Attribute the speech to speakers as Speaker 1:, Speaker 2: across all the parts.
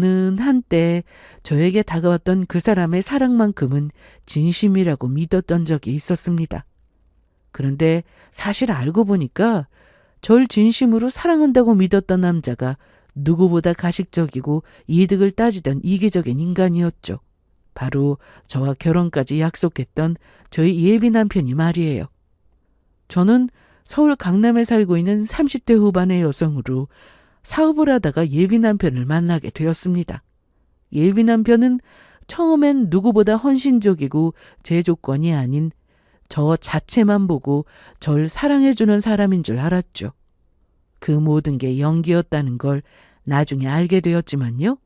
Speaker 1: 는 한때 저에게 다가왔던 그 사람의 사랑만큼은 진심이라고 믿었던 적이 있었습니다. 그런데 사실 알고 보니까 절 진심으로 사랑한다고 믿었던 남자가 누구보다 가식적이고 이득을 따지던 이기적인 인간이었죠. 바로 저와 결혼까지 약속했던 저희 예비 남편이 말이에요. 저는 서울 강남에 살고 있는 30대 후반의 여성으로 사업을 하다가 예비 남편을 만나게 되었습니다. 예비 남편은 처음엔 누구보다 헌신적이고 제 조건이 아닌 저 자체만 보고 절 사랑해주는 사람인 줄 알았죠. 그 모든 게 연기였다는 걸 나중에 알게 되었지만요.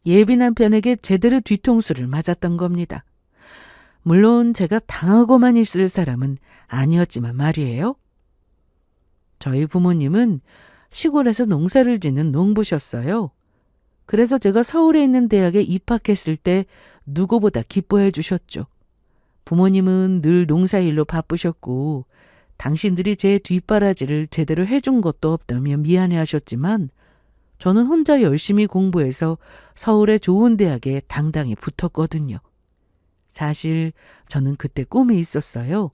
Speaker 1: 예비 남편에게 제대로 뒤통수를 맞았던 겁니다. 물론 제가 당하고만 있을 사람은 아니었지만 말이에요. 저희 부모님은 시골에서 농사를 짓는 농부셨어요. 그래서 제가 서울에 있는 대학에 입학했을 때 누구보다 기뻐해 주셨죠. 부모님은 늘 농사일로 바쁘셨고 당신들이 제 뒷바라지를 제대로 해준 것도 없다며 미안해 하셨지만 저는 혼자 열심히 공부해서 서울의 좋은 대학에 당당히 붙었거든요. 사실 저는 그때 꿈이 있었어요.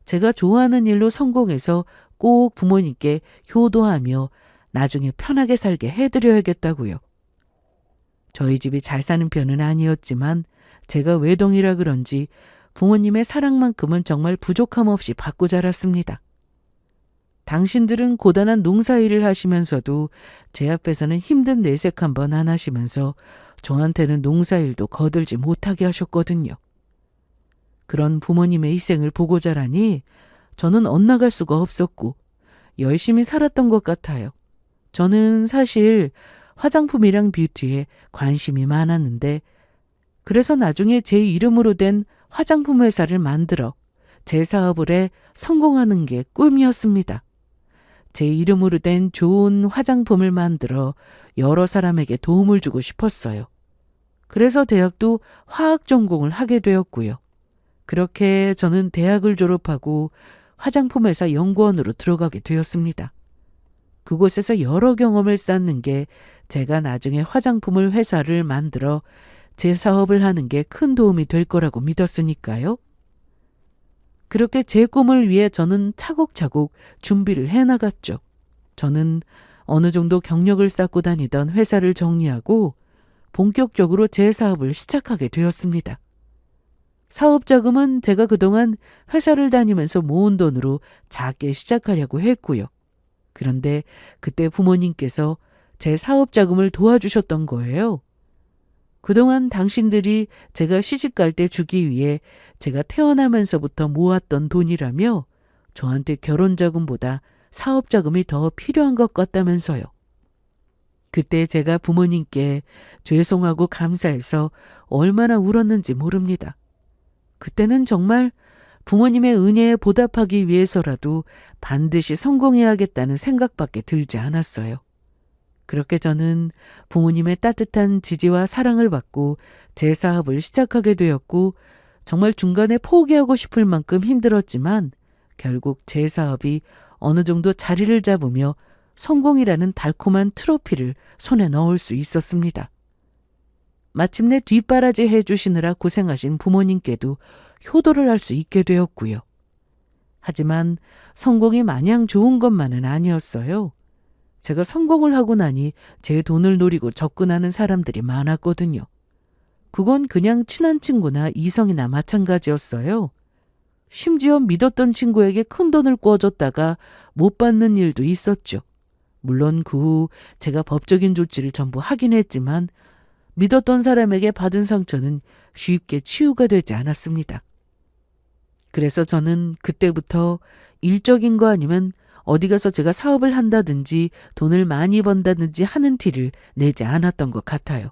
Speaker 1: 제가 좋아하는 일로 성공해서 꼭 부모님께 효도하며 나중에 편하게 살게 해드려야겠다고요. 저희 집이 잘 사는 편은 아니었지만 제가 외동이라 그런지 부모님의 사랑만큼은 정말 부족함 없이 받고 자랐습니다. 당신들은 고단한 농사일을 하시면서도 제 앞에서는 힘든 내색 한번 안 하시면서 저한테는 농사일도 거들지 못하게 하셨거든요. 그런 부모님의 희생을 보고 자라니 저는 엇나갈 수가 없었고 열심히 살았던 것 같아요. 저는 사실 화장품이랑 뷰티에 관심이 많았는데 그래서 나중에 제 이름으로 된 화장품 회사를 만들어 제 사업을 해 성공하는 게 꿈이었습니다. 제 이름으로 된 좋은 화장품을 만들어 여러 사람에게 도움을 주고 싶었어요. 그래서 대학도 화학 전공을 하게 되었고요. 그렇게 저는 대학을 졸업하고 화장품 회사 연구원으로 들어가게 되었습니다. 그곳에서 여러 경험을 쌓는 게 제가 나중에 화장품을 회사를 만들어 제 사업을 하는 게 큰 도움이 될 거라고 믿었으니까요. 그렇게 제 꿈을 위해 저는 차곡차곡 준비를 해나갔죠. 저는 어느 정도 경력을 쌓고 다니던 회사를 정리하고 본격적으로 제 사업을 시작하게 되었습니다. 사업 자금은 제가 그동안 회사를 다니면서 모은 돈으로 작게 시작하려고 했고요. 그런데 그때 부모님께서 제 사업 자금을 도와주셨던 거예요. 그동안 당신들이 제가 시집갈 때 주기 위해 제가 태어나면서부터 모았던 돈이라며 저한테 결혼 자금보다 사업 자금이 더 필요한 것 같다면서요. 그때 제가 부모님께 죄송하고 감사해서 얼마나 울었는지 모릅니다. 그때는 정말 부모님의 은혜에 보답하기 위해서라도 반드시 성공해야겠다는 생각밖에 들지 않았어요. 그렇게 저는 부모님의 따뜻한 지지와 사랑을 받고 제 사업을 시작하게 되었고 정말 중간에 포기하고 싶을 만큼 힘들었지만 결국 제 사업이 어느 정도 자리를 잡으며 성공이라는 달콤한 트로피를 손에 넣을 수 있었습니다. 마침내 뒷바라지 해주시느라 고생하신 부모님께도 효도를 할 수 있게 되었고요. 하지만 성공이 마냥 좋은 것만은 아니었어요. 제가 성공을 하고 나니 제 돈을 노리고 접근하는 사람들이 많았거든요. 그건 그냥 친한 친구나 이성이나 마찬가지였어요. 심지어 믿었던 친구에게 큰 돈을 꿔줬다가 못 받는 일도 있었죠. 물론 그 후 제가 법적인 조치를 전부 하긴 했지만 믿었던 사람에게 받은 상처는 쉽게 치유가 되지 않았습니다. 그래서 저는 그때부터 일적인 거 아니면 어디 가서 제가 사업을 한다든지 돈을 많이 번다든지 하는 티를 내지 않았던 것 같아요.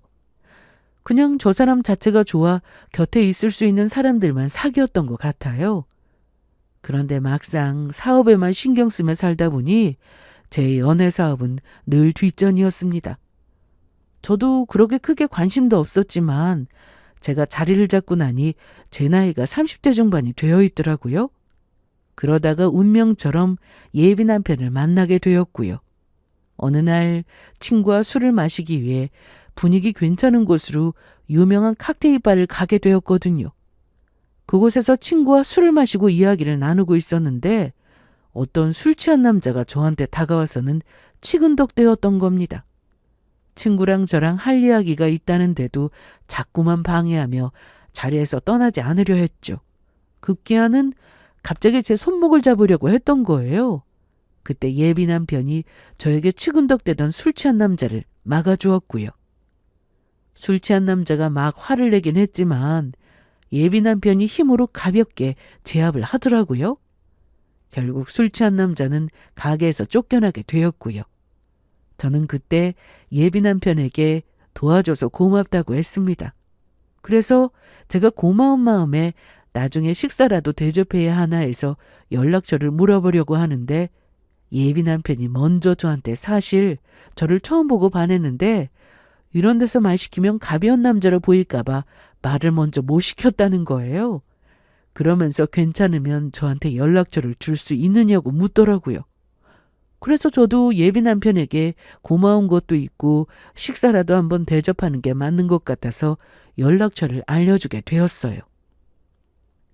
Speaker 1: 그냥 저 사람 자체가 좋아 곁에 있을 수 있는 사람들만 사귀었던 것 같아요. 그런데 막상 사업에만 신경 쓰며 살다 보니 제 연애 사업은 늘 뒷전이었습니다. 저도 그렇게 크게 관심도 없었지만 제가 자리를 잡고 나니 제 나이가 30대 중반이 되어 있더라고요. 그러다가 운명처럼 예비 남편을 만나게 되었고요. 어느 날 친구와 술을 마시기 위해 분위기 괜찮은 곳으로 유명한 칵테일 바를 가게 되었거든요. 그곳에서 친구와 술을 마시고 이야기를 나누고 있었는데 어떤 술 취한 남자가 저한테 다가와서는 치근덕대었던 겁니다. 친구랑 저랑 할 이야기가 있다는데도 자꾸만 방해하며 자리에서 떠나지 않으려 했죠. 급기야는 갑자기 제 손목을 잡으려고 했던 거예요. 그때 예비 남편이 저에게 치근덕대던 술 취한 남자를 막아주었고요. 술 취한 남자가 막 화를 내긴 했지만 예비 남편이 힘으로 가볍게 제압을 하더라고요. 결국 술 취한 남자는 가게에서 쫓겨나게 되었고요. 저는 그때 예비 남편에게 도와줘서 고맙다고 했습니다. 그래서 제가 고마운 마음에 나중에 식사라도 대접해야 하나 해서 연락처를 물어보려고 하는데 예비 남편이 먼저 저한테 사실 저를 처음 보고 반했는데 이런 데서 말 시키면 가벼운 남자로 보일까봐 말을 먼저 못 시켰다는 거예요. 그러면서 괜찮으면 저한테 연락처를 줄 수 있느냐고 묻더라고요. 그래서 저도 예비 남편에게 고마운 것도 있고 식사라도 한번 대접하는 게 맞는 것 같아서 연락처를 알려주게 되었어요.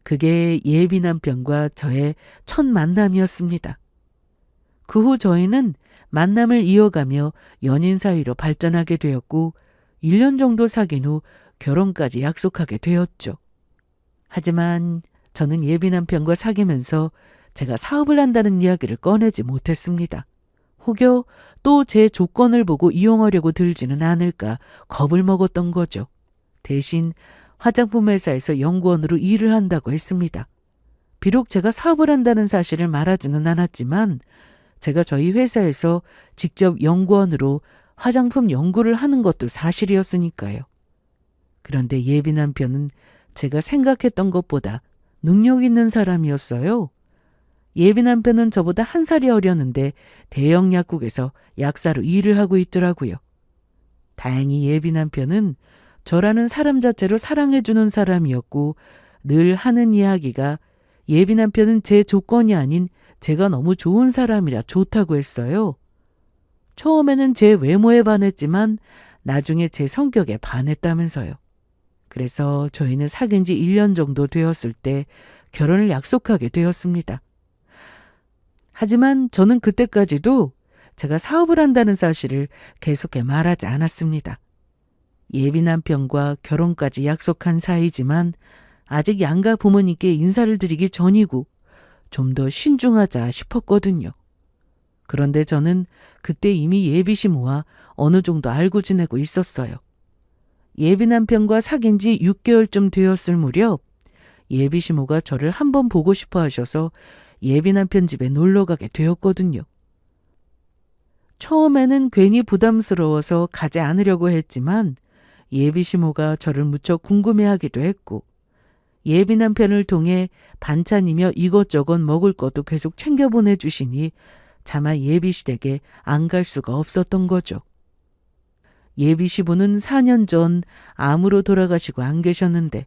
Speaker 1: 그게 예비 남편과 저의 첫 만남이었습니다. 그 후 저희는 만남을 이어가며 연인 사이로 발전하게 되었고 1년 정도 사귄 후 결혼까지 약속하게 되었죠. 하지만 저는 예비 남편과 사귀면서 제가 사업을 한다는 이야기를 꺼내지 못했습니다. 혹여 또 제 조건을 보고 이용하려고 들지는 않을까 겁을 먹었던 거죠. 대신 화장품 회사에서 연구원으로 일을 한다고 했습니다. 비록 제가 사업을 한다는 사실을 말하지는 않았지만 제가 저희 회사에서 직접 연구원으로 화장품 연구를 하는 것도 사실이었으니까요. 그런데 예비 남편은 제가 생각했던 것보다 능력 있는 사람이었어요. 예비 남편은 저보다 한 살이 어렸는데 대형 약국에서 약사로 일을 하고 있더라고요. 다행히 예비 남편은 저라는 사람 자체로 사랑해주는 사람이었고 늘 하는 이야기가 예비 남편은 제 조건이 아닌 제가 너무 좋은 사람이라 좋다고 했어요. 처음에는 제 외모에 반했지만 나중에 제 성격에 반했다면서요. 그래서 저희는 사귄 지 1년 정도 되었을 때 결혼을 약속하게 되었습니다. 하지만 저는 그때까지도 제가 사업을 한다는 사실을 계속해 말하지 않았습니다. 예비 남편과 결혼까지 약속한 사이지만 아직 양가 부모님께 인사를 드리기 전이고 좀 더 신중하자 싶었거든요. 그런데 저는 그때 이미 예비 시모와 어느 정도 알고 지내고 있었어요. 예비 남편과 사귄 지 6개월쯤 되었을 무렵 예비 시모가 저를 한번 보고 싶어 하셔서 예비 남편 집에 놀러 가게 되었거든요. 처음에는 괜히 부담스러워서 가지 않으려고 했지만 예비 시모가 저를 무척 궁금해하기도 했고 예비 남편을 통해 반찬이며 이것저것 먹을 것도 계속 챙겨 보내주시니 차마 예비 시댁에 안 갈 수가 없었던 거죠. 예비 시부는 4년 전 암으로 돌아가시고 안 계셨는데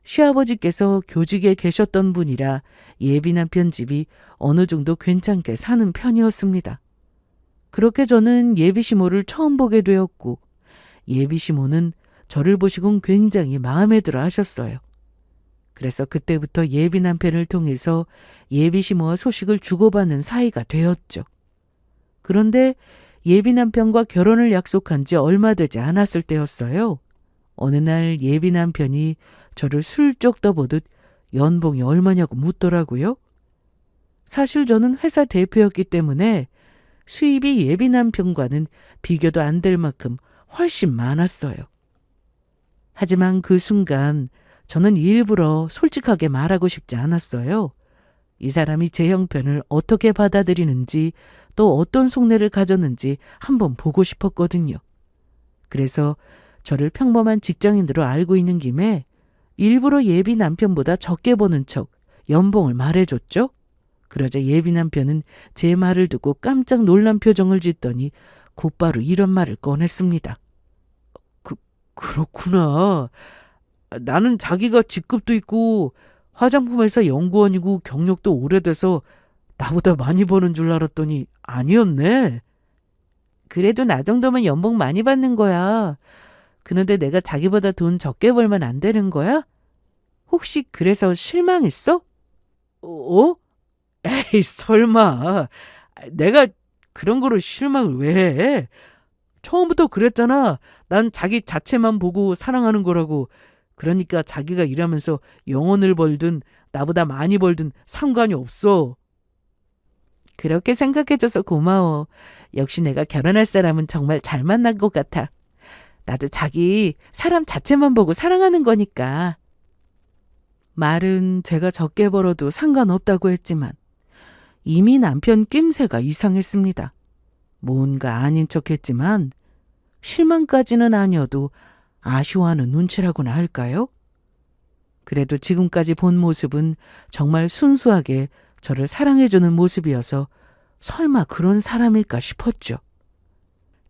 Speaker 1: 시아버지께서 교직에 계셨던 분이라 예비 남편 집이 어느 정도 괜찮게 사는 편이었습니다. 그렇게 저는 예비 시모를 처음 보게 되었고 예비 시모는 저를 보시곤 굉장히 마음에 들어 하셨어요. 그래서 그때부터 예비 남편을 통해서 예비 시모와 소식을 주고받는 사이가 되었죠. 그런데 예비 남편과 결혼을 약속한 지 얼마 되지 않았을 때였어요. 어느 날 예비 남편이 저를 슬쩍 떠보듯 연봉이 얼마냐고 묻더라고요. 사실 저는 회사 대표였기 때문에 수입이 예비 남편과는 비교도 안 될 만큼 훨씬 많았어요. 하지만 그 순간 저는 일부러 솔직하게 말하고 싶지 않았어요. 이 사람이 제 형편을 어떻게 받아들이는지 또 어떤 속내를 가졌는지 한번 보고 싶었거든요. 그래서 저를 평범한 직장인으로 알고 있는 김에 일부러 예비 남편보다 적게 버는 척 연봉을 말해줬죠. 그러자 예비 남편은 제 말을 듣고 깜짝 놀란 표정을 짓더니 곧바로 이런 말을 꺼냈습니다. 그렇구나. 나는 자기가 직급도 있고 화장품 회사 연구원이고 경력도 오래돼서 나보다 많이 버는 줄 알았더니 아니었네. 그래도 나 정도면 연봉 많이 받는 거야. 그런데 내가 자기보다 돈 적게 벌면 안 되는 거야? 혹시 그래서 실망했어? 어? 에이, 설마. 내가 그런 거로 실망을 왜 해? 처음부터 그랬잖아. 난 자기 자체만 보고 사랑하는 거라고. 그러니까 자기가 일하면서 영혼을 벌든 나보다 많이 벌든 상관이 없어. 그렇게 생각해줘서 고마워. 역시 내가 결혼할 사람은 정말 잘 만난 것 같아. 나도 자기 사람 자체만 보고 사랑하는 거니까. 말은 제가 적게 벌어도 상관없다고 했지만 이미 남편 낌새가 이상했습니다. 뭔가 아닌 척했지만 실망까지는 아니어도 아쉬워하는 눈치라고나 할까요? 그래도 지금까지 본 모습은 정말 순수하게 저를 사랑해주는 모습이어서 설마 그런 사람일까 싶었죠.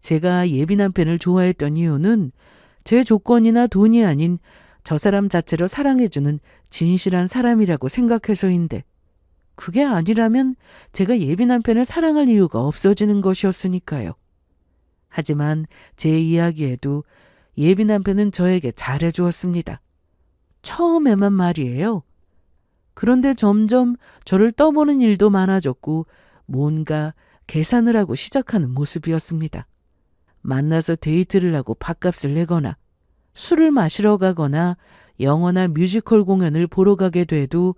Speaker 1: 제가 예비 남편을 좋아했던 이유는 제 조건이나 돈이 아닌 저 사람 자체로 사랑해주는 진실한 사람이라고 생각해서인데 그게 아니라면 제가 예비 남편을 사랑할 이유가 없어지는 것이었으니까요. 하지만 제 이야기에도 예비 남편은 저에게 잘해주었습니다. 처음에만 말이에요. 그런데 점점 저를 떠보는 일도 많아졌고 뭔가 계산을 하고 시작하는 모습이었습니다. 만나서 데이트를 하고 밥값을 내거나 술을 마시러 가거나 영화나 뮤지컬 공연을 보러 가게 돼도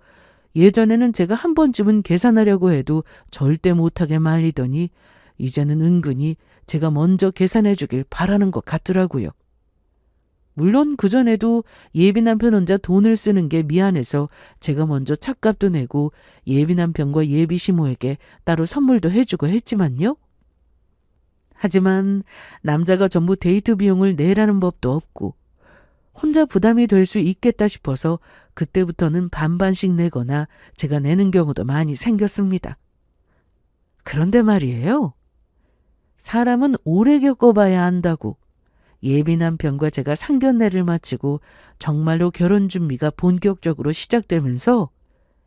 Speaker 1: 예전에는 제가 한 번쯤은 계산하려고 해도 절대 못하게 말리더니 이제는 은근히 제가 먼저 계산해 주길 바라는 것 같더라고요. 물론 그전에도 예비 남편 혼자 돈을 쓰는 게 미안해서 제가 먼저 차값도 내고 예비 남편과 예비 시모에게 따로 선물도 해주고 했지만요. 하지만 남자가 전부 데이트 비용을 내라는 법도 없고 혼자 부담이 될 수 있겠다 싶어서 그때부터는 반반씩 내거나 제가 내는 경우도 많이 생겼습니다. 그런데 말이에요. 사람은 오래 겪어봐야 안다고 예비 남편과 제가 상견례를 마치고 정말로 결혼 준비가 본격적으로 시작되면서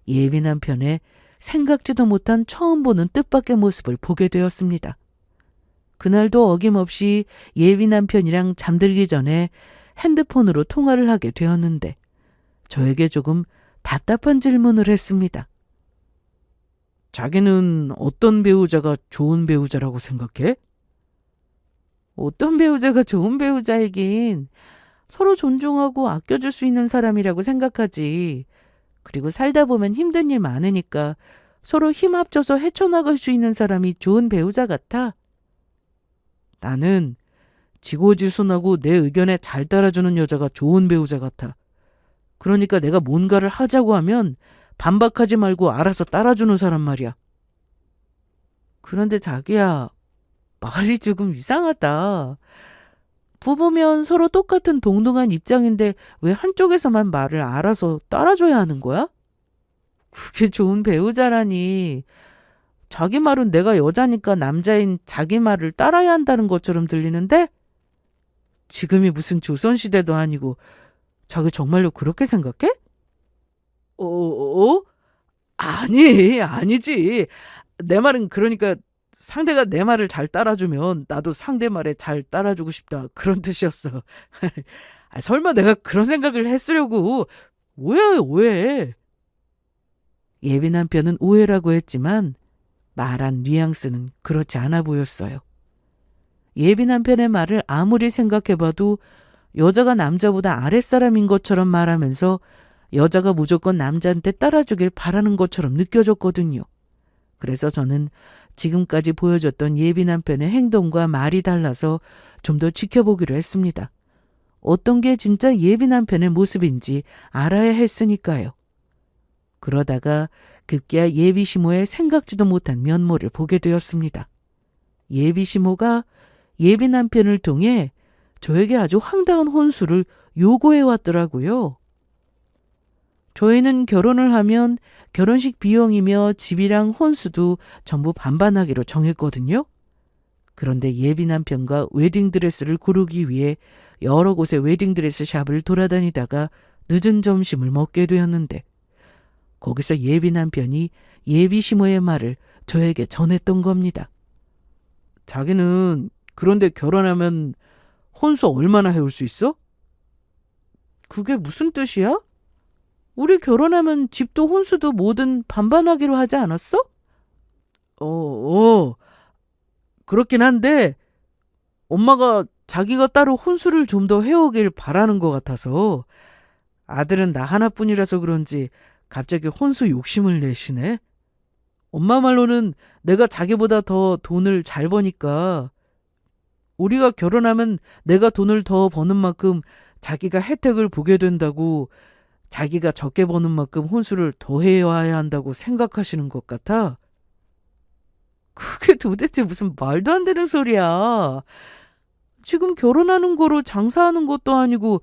Speaker 1: 예비 남편의 생각지도 못한 처음 보는 뜻밖의 모습을 보게 되었습니다. 그날도 어김없이 예비 남편이랑 잠들기 전에 핸드폰으로 통화를 하게 되었는데 저에게 조금 답답한 질문을 했습니다. 자기는 어떤 배우자가 좋은 배우자라고 생각해? 어떤 배우자가 좋은 배우자이긴 서로 존중하고 아껴줄 수 있는 사람이라고 생각하지. 그리고 살다 보면 힘든 일 많으니까 서로 힘 합쳐서 헤쳐나갈 수 있는 사람이 좋은 배우자 같아. 나는 지고지순하고 내 의견에 잘 따라주는 여자가 좋은 배우자 같아. 그러니까 내가 뭔가를 하자고 하면 반박하지 말고 알아서 따라주는 사람 말이야. 그런데 자기야, 말이 조금 이상하다. 부부면 서로 똑같은 동등한 입장인데 왜 한쪽에서만 말을 알아서 따라줘야 하는 거야? 그게 좋은 배우자라니. 자기 말은 내가 여자니까 남자인 자기 말을 따라야 한다는 것처럼 들리는데? 지금이 무슨 조선시대도 아니고 자기 정말로 그렇게 생각해? 어? 아니지. 내 말은 그러니까 상대가 내 말을 잘 따라주면 나도 상대 말에 잘 따라주고 싶다. 그런 뜻이었어. 설마 내가 그런 생각을 했으려고. 오해. 예비 남편은 오해라고 했지만 말한 뉘앙스는 그렇지 않아 보였어요. 예비 남편의 말을 아무리 생각해봐도 여자가 남자보다 아랫사람인 것처럼 말하면서 여자가 무조건 남자한테 따라주길 바라는 것처럼 느껴졌거든요. 그래서 저는 지금까지 보여줬던 예비 남편의 행동과 말이 달라서 좀 더 지켜보기로 했습니다. 어떤 게 진짜 예비 남편의 모습인지 알아야 했으니까요. 그러다가 급기야 예비 시모의 생각지도 못한 면모를 보게 되었습니다. 예비 시모가 예비 남편을 통해 저에게 아주 황당한 혼수를 요구해 왔더라고요. 저희는 결혼을 하면 결혼식 비용이며 집이랑 혼수도 전부 반반하기로 정했거든요. 그런데 예비 남편과 웨딩드레스를 고르기 위해 여러 곳의 웨딩드레스 샵을 돌아다니다가 늦은 점심을 먹게 되었는데 거기서 예비 남편이 예비 시모의 말을 저에게 전했던 겁니다. 자기는 그런데 결혼하면 혼수 얼마나 해올 수 있어? 그게 무슨 뜻이야? 우리 결혼하면 집도 혼수도 뭐든 반반하기로 하지 않았어? 어, 그렇긴 한데 엄마가 자기가 따로 혼수를 좀 더 해오길 바라는 것 같아서 아들은 나 하나뿐이라서 그런지 갑자기 혼수 욕심을 내시네. 엄마 말로는 내가 자기보다 더 돈을 잘 버니까 우리가 결혼하면 내가 돈을 더 버는 만큼 자기가 혜택을 보게 된다고 자기가 적게 버는 만큼 혼수를 더 해야 한다고 생각하시는 것 같아. 그게 도대체 무슨 말도 안 되는 소리야. 지금 결혼하는 거로 장사하는 것도 아니고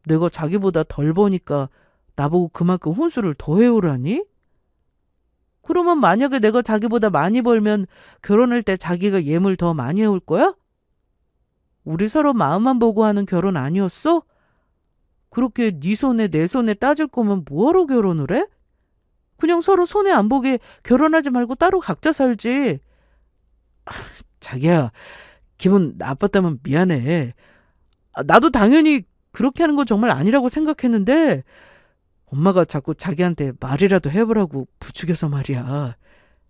Speaker 1: 내가 자기보다 덜 버니까 나보고 그만큼 혼수를 더 해오라니? 그러면 만약에 내가 자기보다 많이 벌면 결혼할 때 자기가 예물 더 많이 해올 거야? 우리 서로 마음만 보고 하는 결혼 아니었어? 그렇게 네 손에 내 손에 따질 거면 뭐하러 결혼을 해? 그냥 서로 손해 안 보게 결혼하지 말고 따로 각자 살지. 자기야, 기분 나빴다면 미안해. 나도 당연히 그렇게 하는 건 정말 아니라고 생각했는데 엄마가 자꾸 자기한테 말이라도 해보라고 부추겨서 말이야.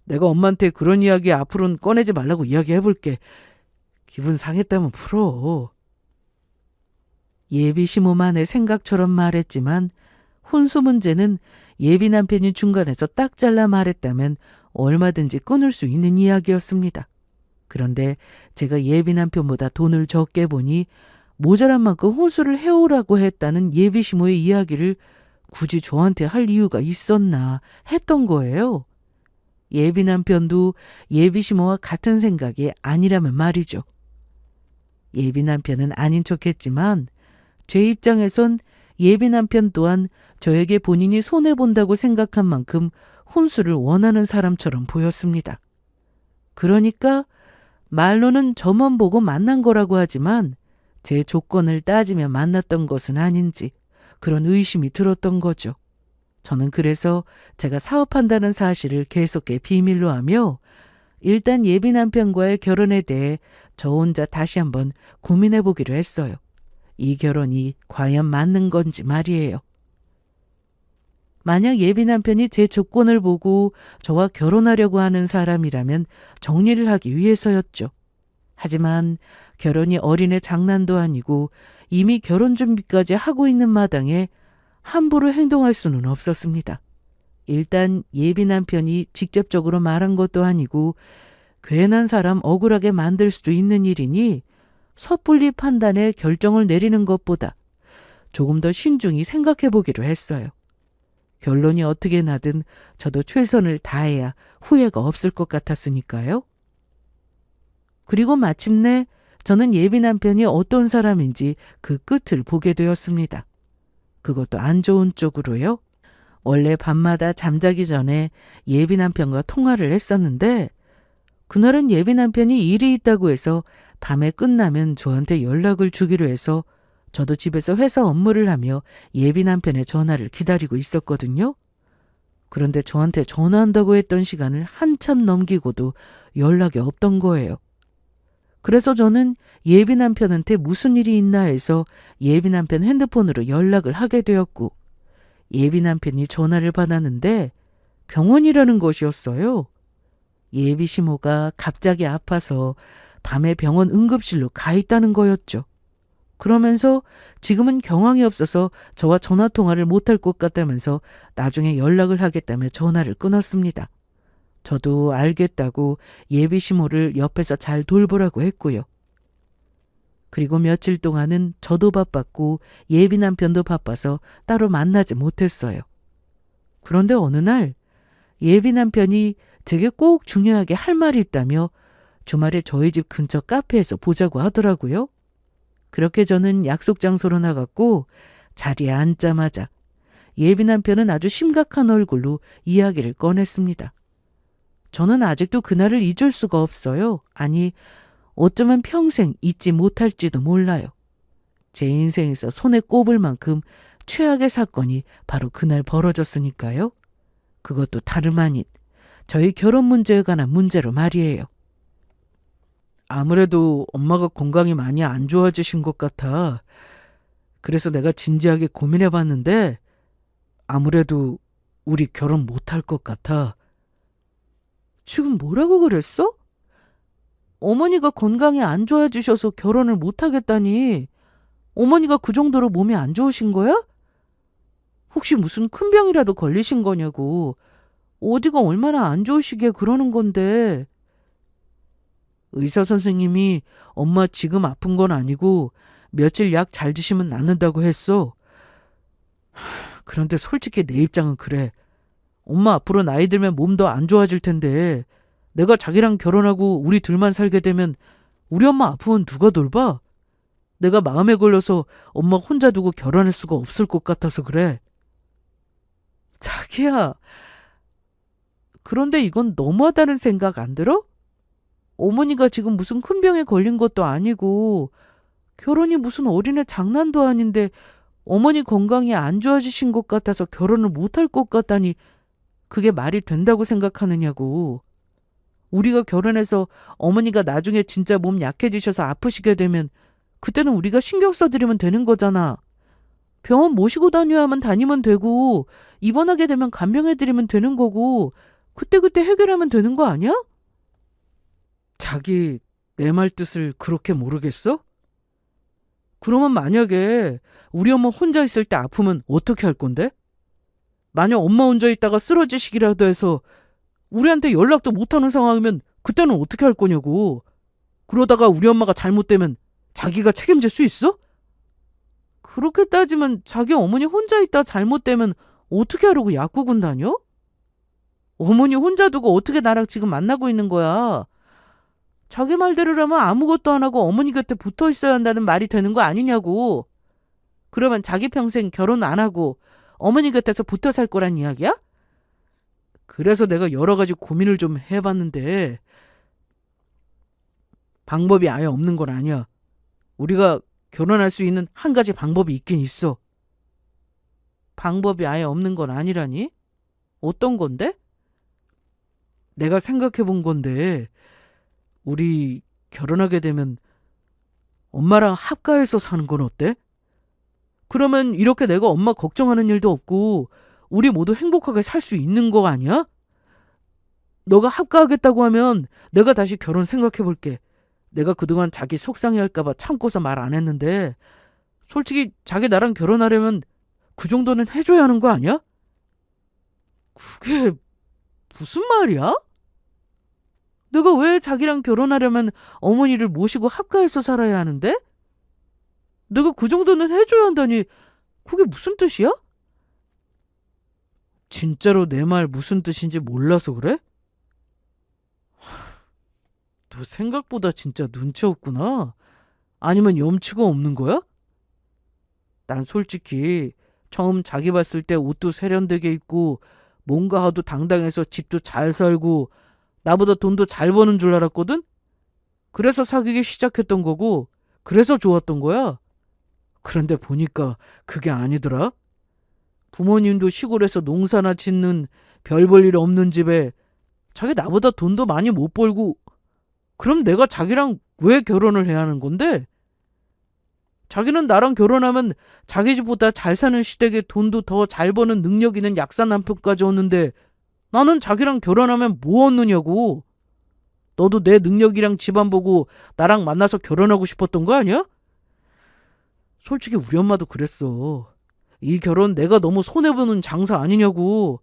Speaker 1: 내가 엄마한테 그런 이야기 앞으로는 꺼내지 말라고 이야기해볼게. 기분 상했다면 풀어. 예비 시모만의 생각처럼 말했지만 혼수 문제는 예비 남편이 중간에서 딱 잘라 말했다면 얼마든지 끊을 수 있는 이야기였습니다. 그런데 제가 예비 남편보다 돈을 적게 보니 모자란 만큼 혼수를 해오라고 했다는 예비 시모의 이야기를 굳이 저한테 할 이유가 있었나 했던 거예요. 예비 남편도 예비 시모와 같은 생각이 아니라면 말이죠. 예비 남편은 아닌 척했지만 제 입장에선 예비 남편 또한 저에게 본인이 손해본다고 생각한 만큼 혼수를 원하는 사람처럼 보였습니다. 그러니까 말로는 저만 보고 만난 거라고 하지만 제 조건을 따지며 만났던 것은 아닌지 그런 의심이 들었던 거죠. 저는 그래서 제가 사업한다는 사실을 계속해 비밀로 하며 일단 예비 남편과의 결혼에 대해 저 혼자 다시 한번 고민해 보기로 했어요. 이 결혼이 과연 맞는 건지 말이에요. 만약 예비 남편이 제 조건을 보고 저와 결혼하려고 하는 사람이라면 정리를 하기 위해서였죠. 하지만 결혼이 어린애 장난도 아니고 이미 결혼 준비까지 하고 있는 마당에 함부로 행동할 수는 없었습니다. 일단 예비 남편이 직접적으로 말한 것도 아니고 괜한 사람 억울하게 만들 수도 있는 일이니 섣불리 판단에 결정을 내리는 것보다 조금 더 신중히 생각해 보기로 했어요. 결론이 어떻게 나든 저도 최선을 다해야 후회가 없을 것 같았으니까요. 그리고 마침내 저는 예비 남편이 어떤 사람인지 그 끝을 보게 되었습니다. 그것도 안 좋은 쪽으로요. 원래 밤마다 잠자기 전에 예비 남편과 통화를 했었는데 그날은 예비 남편이 일이 있다고 해서 밤에 끝나면 저한테 연락을 주기로 해서 저도 집에서 회사 업무를 하며 예비 남편의 전화를 기다리고 있었거든요. 그런데 저한테 전화한다고 했던 시간을 한참 넘기고도 연락이 없던 거예요. 그래서 저는 예비 남편한테 무슨 일이 있나 해서 예비 남편 핸드폰으로 연락을 하게 되었고 예비 남편이 전화를 받았는데 병원이라는 것이었어요. 예비 시모가 갑자기 아파서 밤에 병원 응급실로 가 있다는 거였죠. 그러면서 지금은 경황이 없어서 저와 전화통화를 못할 것 같다면서 나중에 연락을 하겠다며 전화를 끊었습니다. 저도 알겠다고 예비 시모를 옆에서 잘 돌보라고 했고요. 그리고 며칠 동안은 저도 바빴고 예비 남편도 바빠서 따로 만나지 못했어요. 그런데 어느 날 예비 남편이 제게 꼭 중요하게 할 말이 있다며 주말에 저희 집 근처 카페에서 보자고 하더라고요. 그렇게 저는 약속 장소로 나갔고 자리에 앉자마자 예비 남편은 아주 심각한 얼굴로 이야기를 꺼냈습니다. 저는 아직도 그날을 잊을 수가 없어요. 아니, 어쩌면 평생 잊지 못할지도 몰라요. 제 인생에서 손에 꼽을 만큼 최악의 사건이 바로 그날 벌어졌으니까요. 그것도 다름 아닌 저희 결혼 문제에 관한 문제로 말이에요. 아무래도 엄마가 건강이 많이 안 좋아지신 것 같아. 그래서 내가 진지하게 고민해 봤는데 아무래도 우리 결혼 못할 것 같아. 지금 뭐라고 그랬어? 어머니가 건강이 안 좋아지셔서 결혼을 못 하겠다니. 어머니가 그 정도로 몸이 안 좋으신 거야? 혹시 무슨 큰 병이라도 걸리신 거냐고. 어디가 얼마나 안 좋으시게 그러는 건데. 의사 선생님이 엄마 지금 아픈 건 아니고 며칠 약 잘 드시면 낫는다고 했어. 그런데 솔직히 내 입장은 그래. 엄마 앞으로 나이 들면 몸 더 안 좋아질 텐데 내가 자기랑 결혼하고 우리 둘만 살게 되면 우리 엄마 아프면 누가 돌봐? 내가 마음에 걸려서 엄마 혼자 두고 결혼할 수가 없을 것 같아서 그래. 자기야, 그런데 이건 너무하다는 생각 안 들어? 어머니가 지금 무슨 큰 병에 걸린 것도 아니고 결혼이 무슨 어린애 장난도 아닌데 어머니 건강이 안 좋아지신 것 같아서 결혼을 못할 것 같다니 그게 말이 된다고 생각하느냐고. 우리가 결혼해서 어머니가 나중에 진짜 몸 약해지셔서 아프시게 되면 그때는 우리가 신경 써드리면 되는 거잖아. 병원 모시고 다녀야만 다니면 되고 입원하게 되면 간병해드리면 되는 거고 그때그때 해결하면 되는 거 아니야? 자기 내 말 뜻을 그렇게 모르겠어? 그러면 만약에 우리 엄마 혼자 있을 때 아프면 어떻게 할 건데? 만약 엄마 혼자 있다가 쓰러지시기라도 해서 우리한테 연락도 못하는 상황이면 그때는 어떻게 할 거냐고. 그러다가 우리 엄마가 잘못되면 자기가 책임질 수 있어? 그렇게 따지면 자기 어머니 혼자 있다 잘못되면 어떻게 하려고 약국은 다녀? 어머니 혼자 두고 어떻게 나랑 지금 만나고 있는 거야? 자기 말대로라면 아무것도 안 하고 어머니 곁에 붙어 있어야 한다는 말이 되는 거 아니냐고. 그러면 자기 평생 결혼 안 하고 어머니 곁에서 붙어 살 거란 이야기야? 그래서 내가 여러 가지 고민을 좀 해봤는데 방법이 아예 없는 건 아니야. 우리가 결혼할 수 있는 한 가지 방법이 있긴 있어. 방법이 아예 없는 건 아니라니? 어떤 건데? 내가 생각해 본 건데 우리 결혼하게 되면 엄마랑 합가해서 사는 건 어때? 그러면 이렇게 내가 엄마 걱정하는 일도 없고 우리 모두 행복하게 살 수 있는 거 아니야? 너가 합가하겠다고 하면 내가 다시 결혼 생각해 볼게. 내가 그동안 자기 속상해할까 봐 참고서 말 안 했는데 솔직히 자기 나랑 결혼하려면 그 정도는 해줘야 하는 거 아니야? 그게 무슨 말이야? 내가 왜 자기랑 결혼하려면 어머니를 모시고 합가해서 살아야 하는데? 내가 그 정도는 해줘야 한다니 그게 무슨 뜻이야? 진짜로 내 말 무슨 뜻인지 몰라서 그래? 너 생각보다 진짜 눈치 없구나. 아니면 염치가 없는 거야? 난 솔직히 처음 자기 봤을 때 옷도 세련되게 입고 뭔가 하도 당당해서 집도 잘 살고 나보다 돈도 잘 버는 줄 알았거든? 그래서 사귀기 시작했던 거고 그래서 좋았던 거야. 그런데 보니까 그게 아니더라. 부모님도 시골에서 농사나 짓는 별 볼 일 없는 집에 자기 나보다 돈도 많이 못 벌고 그럼 내가 자기랑 왜 결혼을 해야 하는 건데? 자기는 나랑 결혼하면 자기 집보다 잘 사는 시댁에 돈도 더 잘 버는 능력 있는 약사 남편까지 얻는데 나는 자기랑 결혼하면 뭐 얻느냐고. 너도 내 능력이랑 집안 보고 나랑 만나서 결혼하고 싶었던 거 아니야? 솔직히 우리 엄마도 그랬어. 이 결혼 내가 너무 손해보는 장사 아니냐고.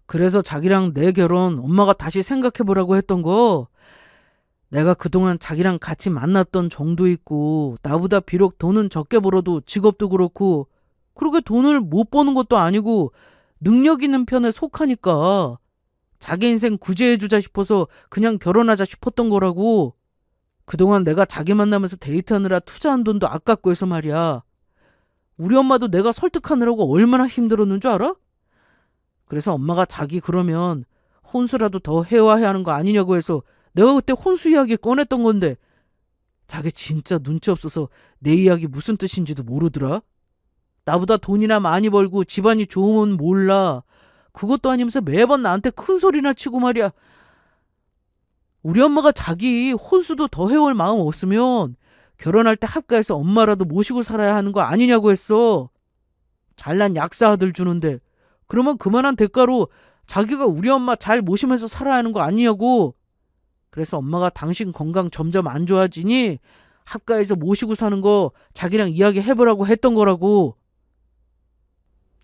Speaker 1: 그래서 자기랑 내 결혼 엄마가 다시 생각해보라고 했던 거 내가 그동안 자기랑 같이 만났던 정도 있고 나보다 비록 돈은 적게 벌어도 직업도 그렇고 그렇게 돈을 못 버는 것도 아니고 능력 있는 편에 속하니까 자기 인생 구제해주자 싶어서 그냥 결혼하자 싶었던 거라고. 그동안 내가 자기 만나면서 데이트하느라 투자한 돈도 아깝고 해서 말이야. 우리 엄마도 내가 설득하느라고 얼마나 힘들었는 줄 알아? 그래서 엄마가 자기 그러면 혼수라도 더 해와야 하는 거 아니냐고 해서 내가 그때 혼수 이야기 꺼냈던 건데 자기 진짜 눈치 없어서 내 이야기 무슨 뜻인지도 모르더라. 나보다 돈이나 많이 벌고 집안이 좋으면 몰라. 그것도 아니면서 매번 나한테 큰 소리나 치고 말이야. 우리 엄마가 자기 혼수도 더 해올 마음 없으면 결혼할 때 합가해서 엄마라도 모시고 살아야 하는 거 아니냐고 했어. 잘난 약사 아들 주는데 그러면 그만한 대가로 자기가 우리 엄마 잘 모시면서 살아야 하는 거 아니냐고. 그래서 엄마가 당신 건강 점점 안 좋아지니 합가해서 모시고 사는 거 자기랑 이야기해보라고 했던 거라고.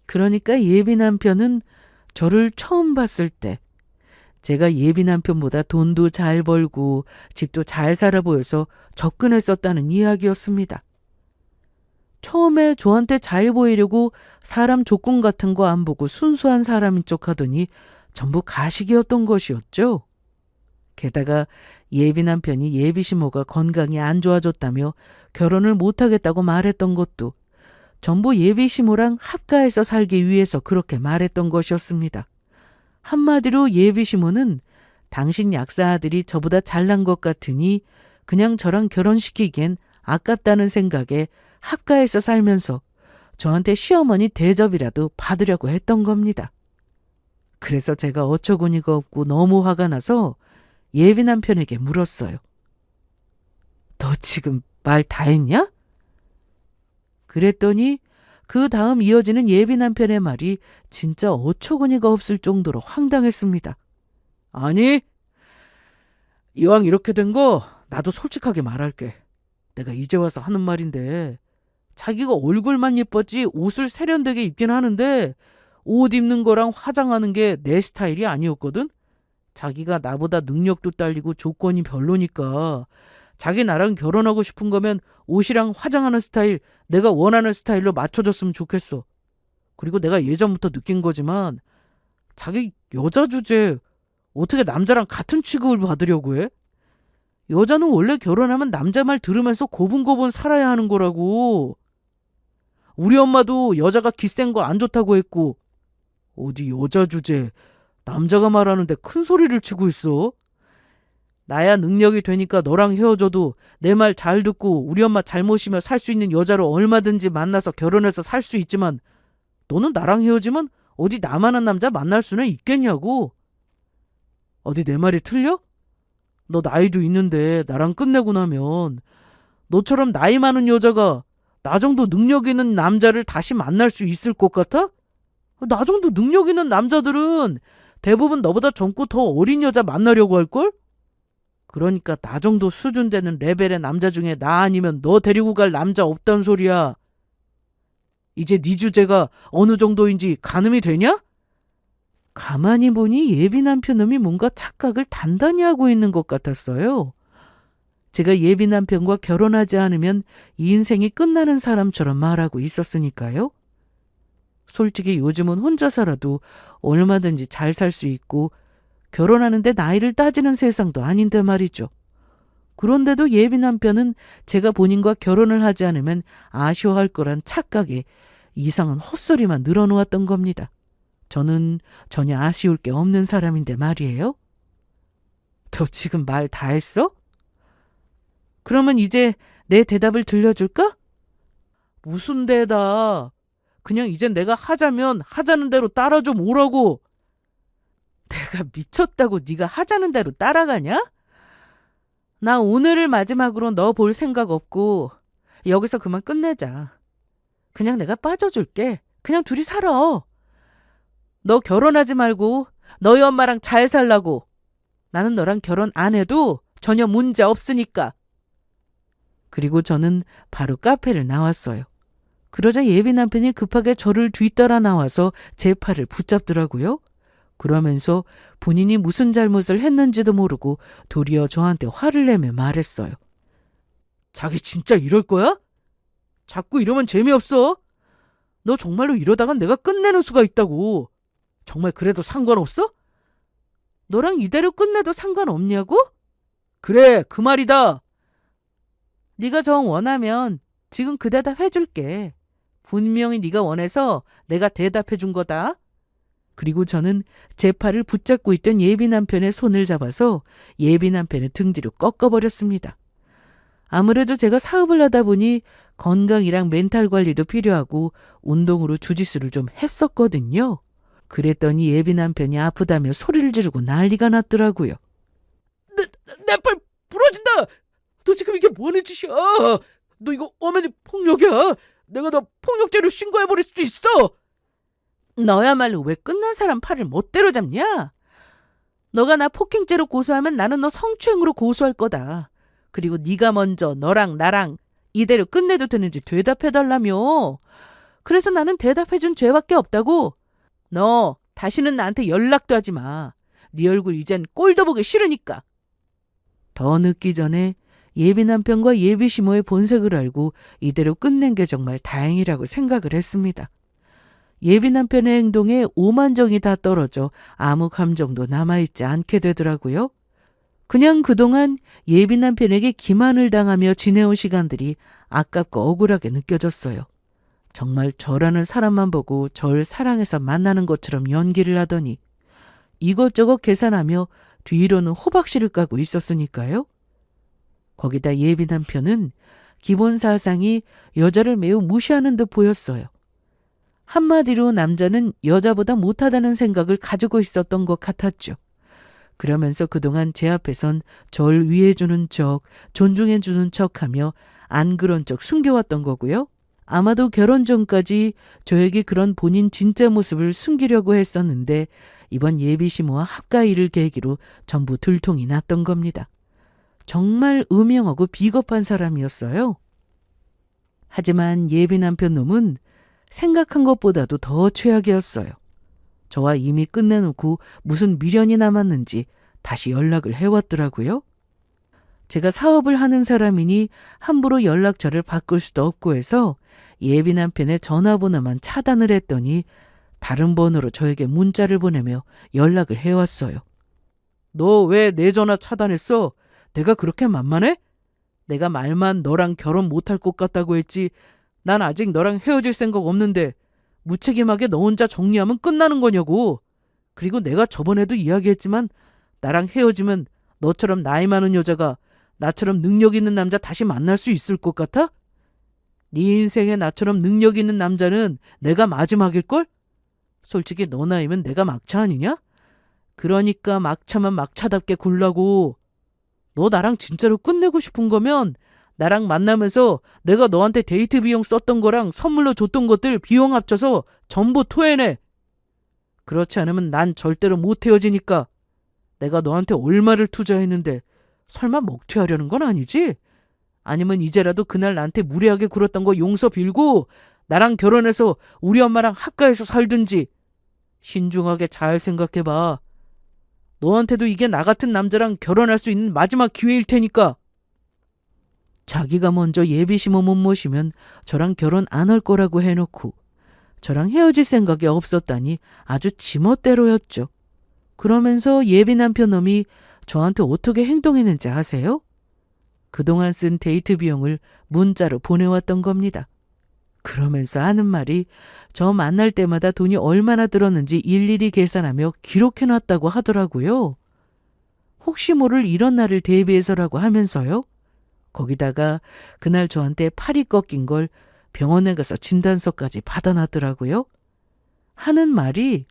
Speaker 1: 그러니까 예비 남편은 저를 처음 봤을 때 제가 예비 남편보다 돈도 잘 벌고 집도 잘 살아 보여서 접근했었다는 이야기였습니다. 처음에 저한테 잘 보이려고 사람 조건 같은 거 안 보고 순수한 사람인 척 하더니 전부 가식이었던 것이었죠. 게다가 예비 남편이 예비 시모가 건강이 안 좋아졌다며 결혼을 못하겠다고 말했던 것도 전부 예비 시모랑 합가해서 살기 위해서 그렇게 말했던 것이었습니다. 한마디로 예비 시모는 당신 약사 아들이 저보다 잘난 것 같으니 그냥 저랑 결혼시키기엔 아깝다는 생각에 합가해서 살면서 저한테 시어머니 대접이라도 받으려고 했던 겁니다. 그래서 제가 어처구니가 없고 너무 화가 나서 예비 남편에게 물었어요. 너 지금 말 다 했냐? 그랬더니 그 다음 이어지는 예비 남편의 말이 진짜 어처구니가 없을 정도로 황당했습니다. 아니, 이왕 이렇게 된 거 나도 솔직하게 말할게. 내가 이제 와서 하는 말인데 자기가 얼굴만 예뻤지 옷을 세련되게 입긴 하는데 옷 입는 거랑 화장하는 게 내 스타일이 아니었거든. 자기가 나보다 능력도 딸리고 조건이 별로니까 자기 나랑 결혼하고 싶은 거면 옷이랑 화장하는 스타일 내가 원하는 스타일로 맞춰줬으면 좋겠어. 그리고 내가 예전부터 느낀 거지만 자기 여자 주제에 어떻게 남자랑 같은 취급을 받으려고 해? 여자는 원래 결혼하면 남자 말 들으면서 고분고분 살아야 하는 거라고. 우리 엄마도 여자가 기센 거 안 좋다고 했고 어디 여자 주제에 남자가 말하는데 큰 소리를 치고 있어? 나야 능력이 되니까 너랑 헤어져도 내 말 잘 듣고 우리 엄마 잘 모시며 살 수 있는 여자를 얼마든지 만나서 결혼해서 살 수 있지만 너는 나랑 헤어지면 어디 나만한 남자 만날 수는 있겠냐고. 어디 내 말이 틀려? 너 나이도 있는데 나랑 끝내고 나면 너처럼 나이 많은 여자가 나 정도 능력 있는 남자를 다시 만날 수 있을 것 같아? 나 정도 능력 있는 남자들은 대부분 너보다 젊고 더 어린 여자 만나려고 할걸? 그러니까 나 정도 수준 되는 레벨의 남자 중에 나 아니면 너 데리고 갈 남자 없단 소리야. 이제 네 주제가 어느 정도인지 가늠이 되냐? 가만히 보니 예비 남편놈이 뭔가 착각을 단단히 하고 있는 것 같았어요. 제가 예비 남편과 결혼하지 않으면 인생이 끝나는 사람처럼 말하고 있었으니까요. 솔직히 요즘은 혼자 살아도 얼마든지 잘 살 수 있고 결혼하는데 나이를 따지는 세상도 아닌데 말이죠. 그런데도 예비 남편은 제가 본인과 결혼을 하지 않으면 아쉬워할 거란 착각에 이상한 헛소리만 늘어놓았던 겁니다. 저는 전혀 아쉬울 게 없는 사람인데 말이에요. 너 지금 말 다 했어? 그러면 이제 내 대답을 들려줄까? 무슨 대답? 그냥 이젠 내가 하자면 하자는 대로 따라 좀 오라고. 내가 미쳤다고 네가 하자는 대로 따라가냐? 나 오늘을 마지막으로 너 볼 생각 없고 여기서 그만 끝내자. 그냥 내가 빠져줄게. 그냥 둘이 살아. 너 결혼하지 말고 너희 엄마랑 잘 살라고. 나는 너랑 결혼 안 해도 전혀 문제 없으니까. 그리고 저는 바로 카페를 나왔어요. 그러자 예비 남편이 급하게 저를 뒤따라 나와서 제 팔을 붙잡더라고요. 그러면서 본인이 무슨 잘못을 했는지도 모르고 도리어 저한테 화를 내며 말했어요. 자기 진짜 이럴 거야? 자꾸 이러면 재미없어. 너 정말로 이러다간 내가 끝내는 수가 있다고. 정말 그래도 상관없어? 너랑 이대로 끝내도 상관없냐고? 그래, 그 말이다. 네가 정 원하면 지금 그 대답 해줄게. 분명히 네가 원해서 내가 대답해 준 거다. 그리고 저는 제 팔을 붙잡고 있던 예비 남편의 손을 잡아서 예비 남편의 등 뒤로 꺾어버렸습니다. 아무래도 제가 사업을 하다 보니 건강이랑 멘탈 관리도 필요하고 운동으로 주짓수를 좀 했었거든요. 그랬더니 예비 남편이 아프다며 소리를 지르고 난리가 났더라고요. 내 팔 부러진다. 너 지금 이게 뭐하는 짓이야? 너 이거 어머니 폭력이야. 내가 너 폭력죄로 신고해버릴 수도 있어. 너야말로 왜 끝난 사람 팔을 못 때려잡냐? 너가 나 폭행죄로 고소하면 나는 너 성추행으로 고소할 거다. 그리고 네가 먼저 너랑 나랑 이대로 끝내도 되는지 대답해달라며. 그래서 나는 대답해준 죄밖에 없다고. 너 다시는 나한테 연락도 하지 마. 네 얼굴 이젠 꼴도 보기 싫으니까. 더 늦기 전에 예비 남편과 예비 시모의 본색을 알고 이대로 끝낸 게 정말 다행이라고 생각을 했습니다. 예비 남편의 행동에 오만정이 다 떨어져 아무 감정도 남아있지 않게 되더라고요. 그냥 그동안 예비 남편에게 기만을 당하며 지내온 시간들이 아깝고 억울하게 느껴졌어요. 정말 저라는 사람만 보고 절 사랑해서 만나는 것처럼 연기를 하더니 이것저것 계산하며 뒤로는 호박씨를 까고 있었으니까요. 거기다 예비 남편은 기본 사상이 여자를 매우 무시하는 듯 보였어요. 한마디로 남자는 여자보다 못하다는 생각을 가지고 있었던 것 같았죠. 그러면서 그동안 제 앞에선 절 위해주는 척, 존중해주는 척하며 안 그런 척 숨겨왔던 거고요. 아마도 결혼 전까지 저에게 그런 본인 진짜 모습을 숨기려고 했었는데 이번 예비시모와 합가일을 계기로 전부 들통이 났던 겁니다. 정말 음흉하고 비겁한 사람이었어요. 하지만 예비 남편 놈은 생각한 것보다도 더 최악이었어요. 저와 이미 끝내놓고 무슨 미련이 남았는지 다시 연락을 해왔더라고요. 제가 사업을 하는 사람이니 함부로 연락처를 바꿀 수도 없고 해서 예비 남편의 전화번호만 차단을 했더니 다른 번호로 저에게 문자를 보내며 연락을 해왔어요. 너 왜 내 전화 차단했어? 내가 그렇게 만만해? 내가 말만 너랑 결혼 못할 것 같다고 했지. 난 아직 너랑 헤어질 생각 없는데 무책임하게 너 혼자 정리하면 끝나는 거냐고. 그리고 내가 저번에도 이야기했지만 나랑 헤어지면 너처럼 나이 많은 여자가 나처럼 능력 있는 남자 다시 만날 수 있을 것 같아? 네 인생에 나처럼 능력 있는 남자는 내가 마지막일걸? 솔직히 너 나이면 내가 막차 아니냐? 그러니까 막차만 막차답게 굴라고. 너 나랑 진짜로 끝내고 싶은 거면 나랑 만나면서 내가 너한테 데이트 비용 썼던 거랑 선물로 줬던 것들 비용 합쳐서 전부 토해내. 그렇지 않으면 난 절대로 못 헤어지니까. 내가 너한테 얼마를 투자했는데 설마 먹튀하려는 건 아니지? 아니면 이제라도 그날 나한테 무례하게 굴었던 거 용서 빌고 나랑 결혼해서 우리 엄마랑 합가해서 살든지. 신중하게 잘 생각해봐. 너한테도 이게 나 같은 남자랑 결혼할 수 있는 마지막 기회일 테니까. 자기가 먼저 예비시모 못 모시면 저랑 결혼 안 할 거라고 해놓고 저랑 헤어질 생각이 없었다니 아주 지멋대로였죠. 그러면서 예비 남편 놈이 저한테 어떻게 행동했는지 아세요? 그동안 쓴 데이트 비용을 문자로 보내왔던 겁니다. 그러면서 하는 말이 저 만날 때마다 돈이 얼마나 들었는지 일일이 계산하며 기록해놨다고 하더라고요. 혹시 모를 이런 날을 대비해서라고 하면서요. 거기다가 그날 저한테 팔이 꺾인 걸 병원에 가서 진단서까지 받아놨더라고요. 하는 말이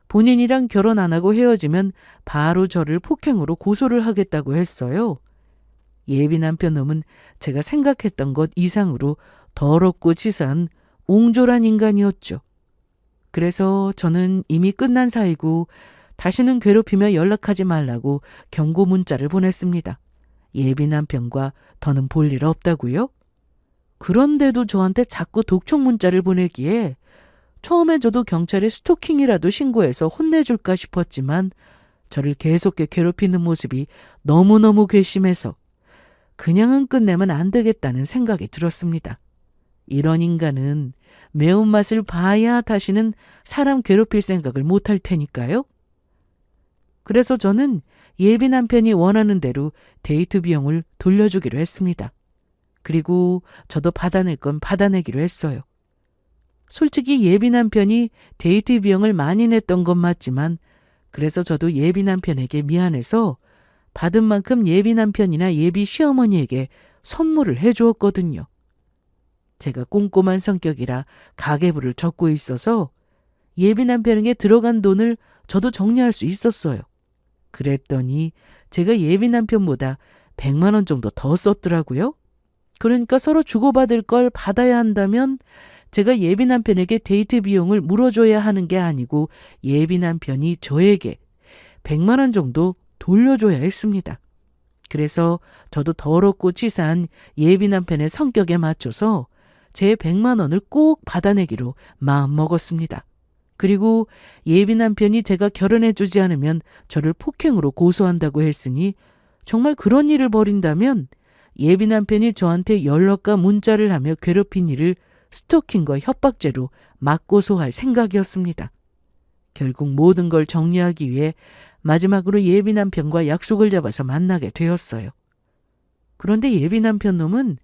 Speaker 1: 본인이랑 결혼 안 하고 헤어지면 바로 저를 폭행으로 고소를 하겠다고 했어요. 예비 남편 놈은 제가 생각했던 것 이상으로 더럽고 치사한 옹졸한 인간이었죠. 그래서 저는 이미 끝난 사이고 다시는 괴롭히며 연락하지 말라고 경고 문자를 보냈습니다. 예비 남편과 더는 볼 일 없다고요? 그런데도 저한테 자꾸 독촉 문자를 보내기에 처음에 저도 경찰에 스토킹이라도 신고해서 혼내줄까 싶었지만 저를 계속해 괴롭히는 모습이 너무너무 괘씸해서 그냥은 끝내면 안 되겠다는 생각이 들었습니다. 이런 인간은 매운맛을 봐야 다시는 사람 괴롭힐 생각을 못할 테니까요. 그래서 저는 예비 남편이 원하는 대로 데이트 비용을 돌려주기로 했습니다. 그리고 저도 받아낼 건 받아내기로 했어요. 솔직히 예비 남편이 데이트 비용을 많이 냈던 건 맞지만 그래서 저도 예비 남편에게 미안해서 받은 만큼 예비 남편이나 예비 시어머니에게 선물을 해주었거든요. 제가 꼼꼼한 성격이라 가계부를 적고 있어서 예비 남편에게 들어간 돈을 저도 정리할 수 있었어요. 그랬더니 제가 예비 남편보다 100만 원 정도 더 썼더라고요. 그러니까 서로 주고받을 걸 받아야 한다면 제가 예비 남편에게 데이트 비용을 물어줘야 하는 게 아니고 예비 남편이 저에게 100만 원 정도 돌려줘야 했습니다. 그래서 저도 더럽고 치사한 예비 남편의 성격에 맞춰서 제 100만 원을 꼭 받아내기로 마음먹었습니다. 그리고 예비 남편이 제가 결혼해주지 않으면 저를 폭행으로 고소한다고 했으니 정말 그런 일을 벌인다면 예비 남편이 저한테 연락과 문자를 하며 괴롭힌 일을 스토킹과 협박죄로 맞고소할 생각이었습니다. 결국 모든 걸 정리하기 위해 마지막으로 예비 남편과 약속을 잡아서 만나게 되었어요. 그런데 예비 남편 놈은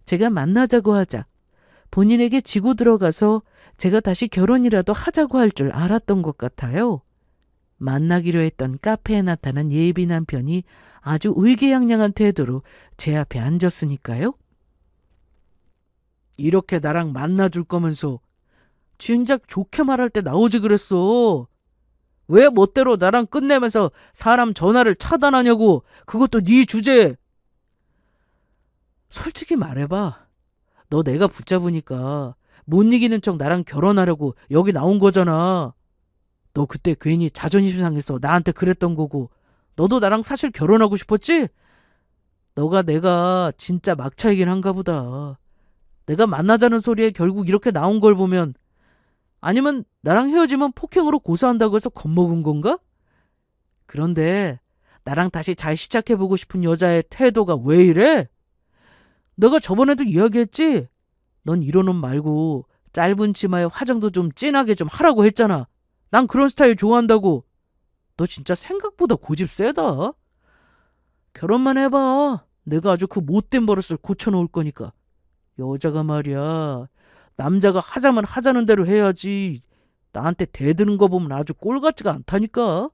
Speaker 1: 제가 만나자고 하자 본인에게 지고 들어가서 제가 다시 결혼이라도 하자고 할 줄 알았던 것 같아요. 만나기로 했던 카페에 나타난 예비 남편이 아주 의기양양한 태도로 제 앞에 앉았으니까요. 이렇게 나랑 만나줄 거면서 진작 좋게 말할 때 나오지 그랬어. 왜 멋대로 나랑 끝내면서 사람 전화를 차단하냐고. 그것도 네 주제에. 솔직히 말해봐. 너 내가 붙잡으니까 못 이기는 척 나랑 결혼하려고 여기 나온 거잖아. 너 그때 괜히 자존심 상해서 나한테 그랬던 거고 너도 나랑 사실 결혼하고 싶었지? 너가 내가 진짜 막차이긴 한가 보다. 내가 만나자는 소리에 결국 이렇게 나온 걸 보면 아니면 나랑 헤어지면 폭행으로 고소한다고 해서 겁먹은 건가? 그런데 나랑 다시 잘 시작해보고 싶은 여자의 태도가 왜 이래? 내가 저번에도 이야기했지? 넌 이런 옷 말고 짧은 치마에 화장도 좀 진하게 좀 하라고 했잖아. 난 그런 스타일 좋아한다고. 너 진짜 생각보다 고집 세다. 결혼만 해봐. 내가 아주 그 못된 버릇을 고쳐놓을 거니까. 여자가 말이야. 남자가 하자면 하자는 대로 해야지. 나한테 대드는 거 보면 아주 꼴 같지가 않다니까.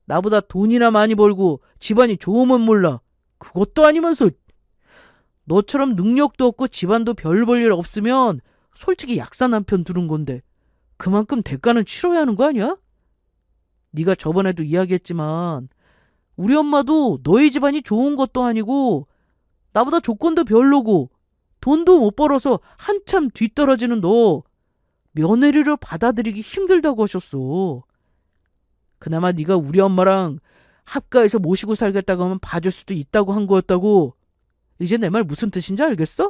Speaker 1: 나보다 돈이나 많이 벌고 집안이 좋으면 몰라. 그것도 아니면서 너처럼 능력도 없고 집안도 별 볼 일 없으면 솔직히 약사 남편 두른 건데 그만큼 대가는 치러야 하는 거 아니야? 네가 저번에도 이야기했지만 우리 엄마도 너희 집안이 좋은 것도 아니고 나보다 조건도 별로고 돈도 못 벌어서 한참 뒤떨어지는 너 며느리를 받아들이기 힘들다고 하셨어. 그나마 네가 우리 엄마랑 합가해서 모시고 살겠다고 하면 봐줄 수도 있다고 한 거였다고. 이제 내 말 무슨 뜻인지 알겠어?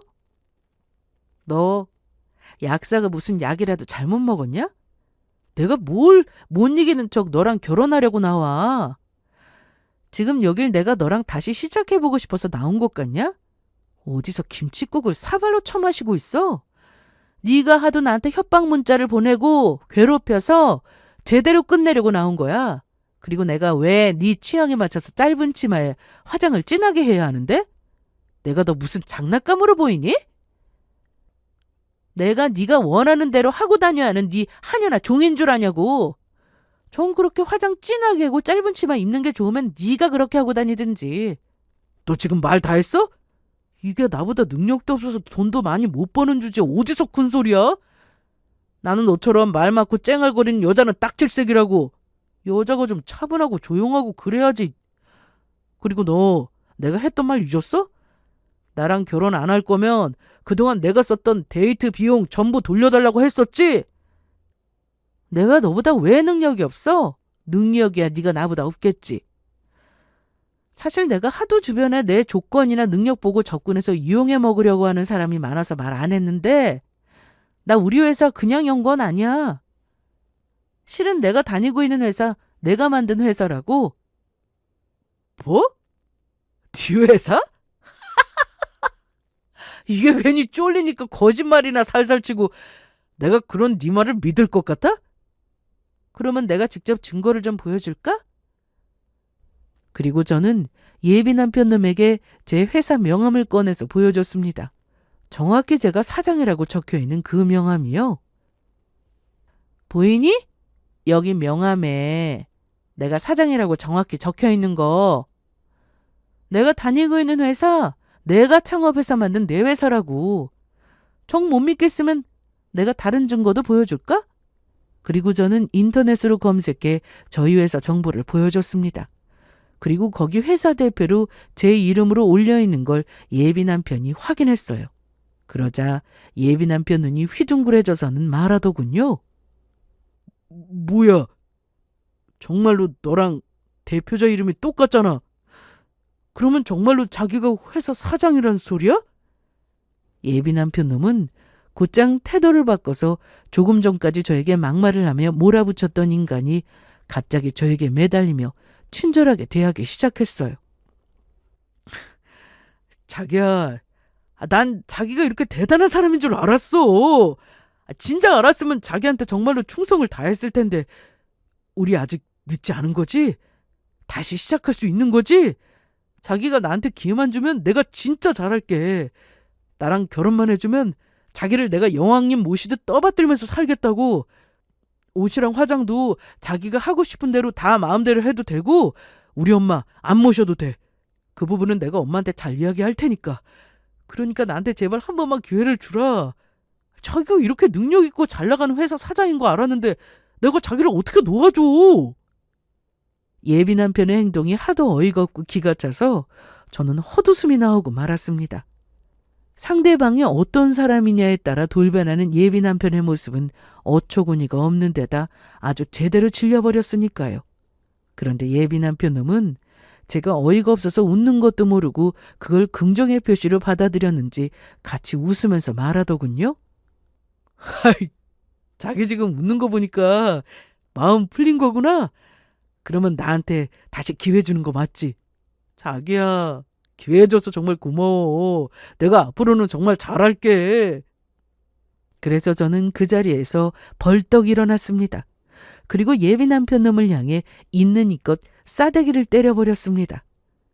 Speaker 1: 너 약사가 무슨 약이라도 잘못 먹었냐? 내가 뭘 못 이기는 척 너랑 결혼하려고 나와. 지금 여길 내가 너랑 다시 시작해보고 싶어서 나온 것 같냐? 어디서 김칫국을 사발로 처마시고 있어? 네가 하도 나한테 협박 문자를 보내고 괴롭혀서 제대로 끝내려고 나온 거야. 그리고 내가 왜 네 취향에 맞춰서 짧은 치마에 화장을 진하게 해야 하는데? 내가 너 무슨 장난감으로 보이니? 내가 네가 원하는 대로 하고 다녀야 하는 네 하녀나 종인 줄 아냐고. 전 그렇게 화장 진하게 하고 짧은 치마 입는 게 좋으면 네가 그렇게 하고 다니든지. 너 지금 말 다 했어? 이게 나보다 능력도 없어서 돈도 많이 못 버는 주제 어디서 큰 소리야? 나는 너처럼 말 많고 쨍얼거리는 여자는 딱질색이라고. 여자가 좀 차분하고 조용하고 그래야지. 그리고 너 내가 했던 말 잊었어? 나랑 결혼 안 할 거면 그동안 내가 썼던 데이트 비용 전부 돌려달라고 했었지? 내가 너보다 왜 능력이 없어? 능력이야 네가 나보다 없겠지. 사실 내가 하도 주변에 내 조건이나 능력 보고 접근해서 이용해 먹으려고 하는 사람이 많아서 말 안 했는데 나 우리 회사 그냥 연 건 아니야. 실은 내가 다니고 있는 회사 내가 만든 회사라고. 뭐? 네 회사? 이게 괜히 쫄리니까 거짓말이나 살살 치고 내가 그런 네 말을 믿을 것 같아? 그러면 내가 직접 증거를 좀 보여줄까? 그리고 저는 예비 남편 놈에게 제 회사 명함을 꺼내서 보여줬습니다. 정확히 제가 사장이라고 적혀있는 그 명함이요. 보이니? 여기 명함에 내가 사장이라고 정확히 적혀있는 거. 내가 다니고 있는 회사 내가 창업해서 만든 내 회사라고. 정 못 믿겠으면 내가 다른 증거도 보여줄까? 그리고 저는 인터넷으로 검색해 저희 회사 정보를 보여줬습니다. 그리고 거기 회사 대표로 제 이름으로 올려있는 걸 예비 남편이 확인했어요. 그러자 예비 남편 눈이 휘둥그레져서는 말하더군요. 뭐야? 정말로 너랑 대표자 이름이 똑같잖아. 그러면 정말로 자기가 회사 사장이란 소리야? 예비 남편 놈은 곧장 태도를 바꿔서 조금 전까지 저에게 막말을 하며 몰아붙였던 인간이 갑자기 저에게 매달리며 친절하게 대하기 시작했어요. 자기야, 난 자기가 이렇게 대단한 사람인 줄 알았어. 진작 알았으면 자기한테 정말로 충성을 다했을 텐데 우리 아직 늦지 않은 거지? 다시 시작할 수 있는 거지? 자기가 나한테 기회만 주면 내가 진짜 잘할게. 나랑 결혼만 해주면 자기를 내가 여왕님 모시듯 떠받들면서 살겠다고. 옷이랑 화장도 자기가 하고 싶은 대로 다 마음대로 해도 되고 우리 엄마 안 모셔도 돼. 그 부분은 내가 엄마한테 잘 이야기할 테니까. 그러니까 나한테 제발 한 번만 기회를 주라. 자기가 이렇게 능력 있고 잘 나가는 회사 사장인 거 알았는데 내가 자기를 어떻게 놓아줘. 예비 남편의 행동이 하도 어이가 없고 기가 차서 저는 헛웃음이 나오고 말았습니다. 상대방이 어떤 사람이냐에 따라 돌변하는 예비 남편의 모습은 어처구니가 없는 데다 아주 제대로 질려버렸으니까요. 그런데 예비 남편 놈은 제가 어이가 없어서 웃는 것도 모르고 그걸 긍정의 표시로 받아들였는지 같이 웃으면서 말하더군요. 자기 지금 웃는 거 보니까 마음 풀린 거구나. 그러면 나한테 다시 기회 주는 거 맞지? 자기야, 기회 줘서 정말 고마워. 내가 앞으로는 정말 잘할게. 그래서 저는 그 자리에서 벌떡 일어났습니다. 그리고 예비 남편 놈을 향해 있는 이껏 싸대기를 때려버렸습니다.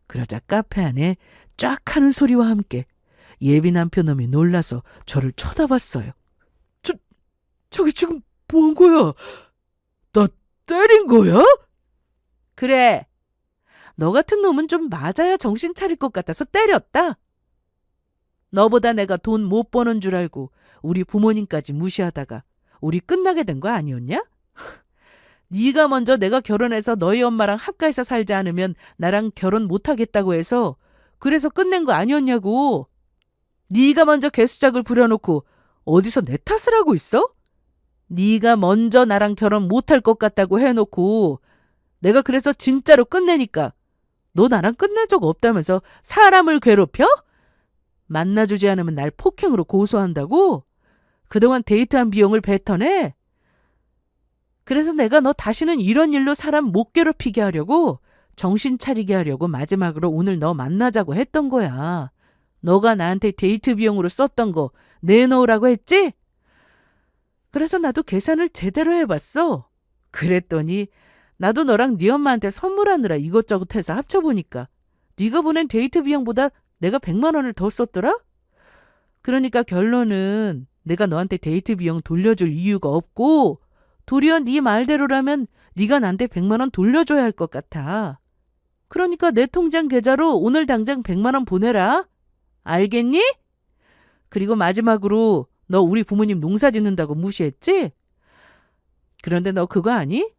Speaker 1: 그러자 카페 안에 쫙 하는 소리와 함께 예비 남편 놈이 놀라서 저를 쳐다봤어요. 저기 지금 뭐 한 거야? 나 때린 거야? 그래. 너 같은 놈은 좀 맞아야 정신 차릴 것 같아서 때렸다. 너보다 내가 돈 못 버는 줄 알고 우리 부모님까지 무시하다가 우리 끝나게 된 거 아니었냐? 네가 먼저 내가 결혼해서 너희 엄마랑 합가해서 살지 않으면 나랑 결혼 못하겠다고 해서 그래서 끝낸 거 아니었냐고. 네가 먼저 개수작을 부려놓고 어디서 내 탓을 하고 있어? 네가 먼저 나랑 결혼 못할 것 같다고 해놓고 내가 그래서 진짜로 끝내니까 너 나랑 끝낸 적 없다면서 사람을 괴롭혀? 만나주지 않으면 날 폭행으로 고소한다고? 그동안 데이트한 비용을 뱉어내? 그래서 내가 너 다시는 이런 일로 사람 못 괴롭히게 하려고 정신 차리게 하려고 마지막으로 오늘 너 만나자고 했던 거야. 너가 나한테 데이트 비용으로 썼던 거 내놓으라고 했지? 그래서 나도 계산을 제대로 해봤어. 그랬더니 나도 너랑 네 엄마한테 선물하느라 이것저것 해서 합쳐보니까 네가 보낸 데이트 비용보다 내가 100만 원을 더 썼더라? 그러니까 결론은 내가 너한테 데이트 비용 돌려줄 이유가 없고 도리어 네 말대로라면 네가 나한테 100만 원 돌려줘야 할 것 같아. 그러니까 내 통장 계좌로 오늘 당장 100만 원 보내라. 알겠니? 그리고 마지막으로 너 우리 부모님 농사 짓는다고 무시했지? 그런데 너 그거 아니?